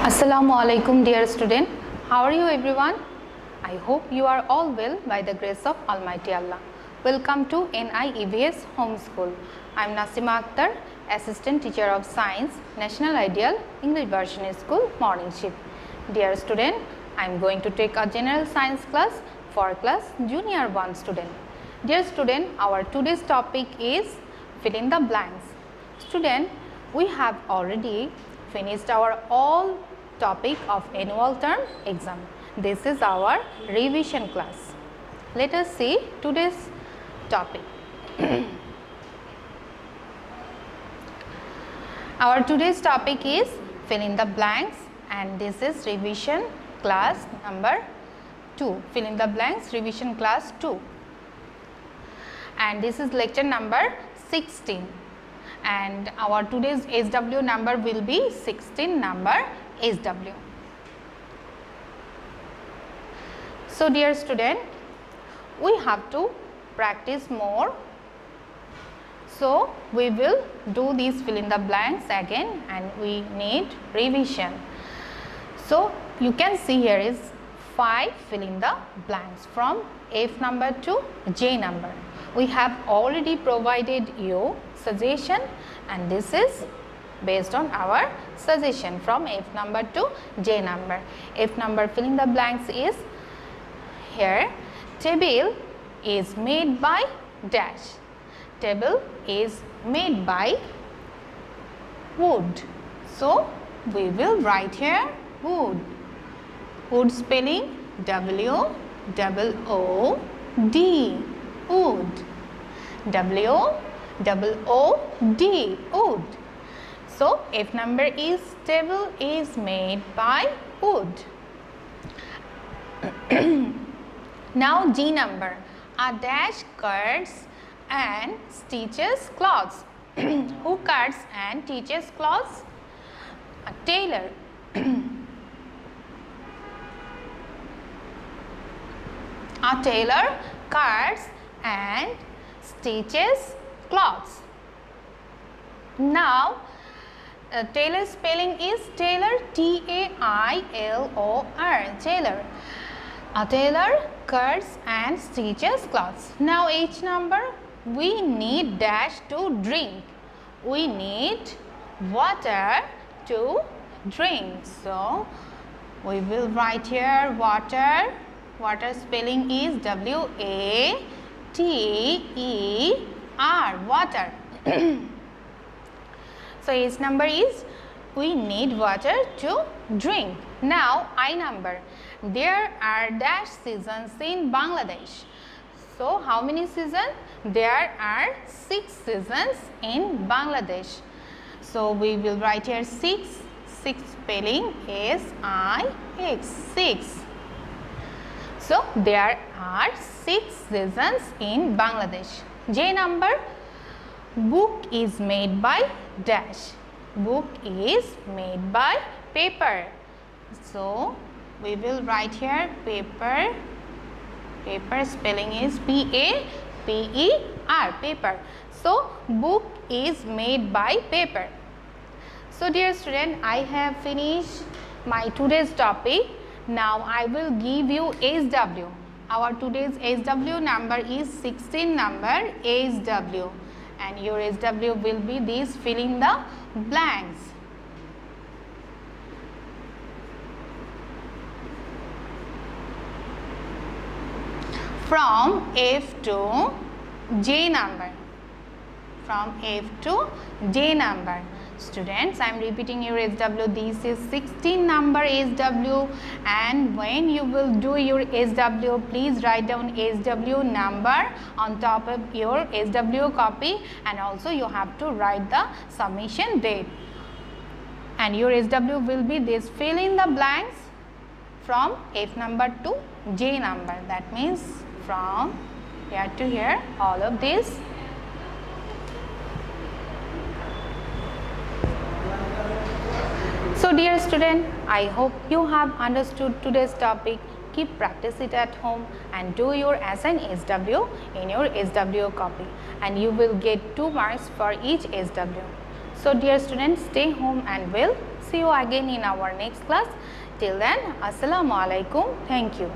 Assalamu alaikum dear student. How are you everyone? I hope you are all well by the grace of Almighty Allah. Welcome to NIEVS Homeschool. I am Nasima Akter, Assistant Teacher of Science, National Ideal English Version School, Morning Shift. Dear student, I am going to take a general science class for class Junior 1 student. Dear student, our today's topic is fill in the blanks. Student, we have already finished our all topic of annual term exam. This is our revision class. Let us see today's topic. Our today's topic is fill in the blanks, and this is revision class number 2. Fill in the blanks, revision class 2. And this is lecture number 16. And our today's SW number will be 16 number SW. So dear student, we have to practice more. So we will do these fill in the blanks again, and we need revision. So you can see here is 5 fill in the blanks from F number to J number. We have already provided you suggestion, and this is based on our suggestion from F number to J number. F number fill in the blanks is here. Table is made by dash. Table is made by wood. So we will write here wood. Wood spelling W-O-O-D. Wood. W-O-O-D. Wood. So F number is table is made by wood. Now G number. A dash cuts and stitches clothes. Who cuts and stitches clothes? A tailor. A tailor cuts and stitches cloths. Now tailor spelling is tailor, T-A-I-L-O-R, tailor. A tailor cuts and stitches cloths. Now H number, we need dash to drink. We need water to drink. So we will write here water. Water spelling is W-A-T-E-R, water. So H number is we need water to drink. Now I number. There are dash seasons in Bangladesh. So how many seasons? There are 6 seasons in Bangladesh. So we will write here 6. 6 spelling S-I-X, 6. So there are 6 seasons in Bangladesh. J number, book is made by dash. Book is made by paper. So we will write here paper. Paper spelling is P-A-P-E-R, paper. So book is made by paper. So dear student, I have finished my today's topic. Now I will give you SW. Our today's SW number is 16 number SW, and your SW will be this fill in the blanks. From F to J number. From F to J number. Students, I am repeating your SW. This is 16 number SW, and when you will do your SW, please write down SW number on top of your SW copy, and also you have to write the submission date. And your SW will be this fill in the blanks from F number to J number. That means from here to here, all of this. So dear student, I hope you have understood today's topic. Keep practice it at home and do your assigned SW in your SW copy, and you will get 2 marks for each SW. So dear students, stay home and we'll See you again in our next class. Till then, Assalamu alaikum. Thank you.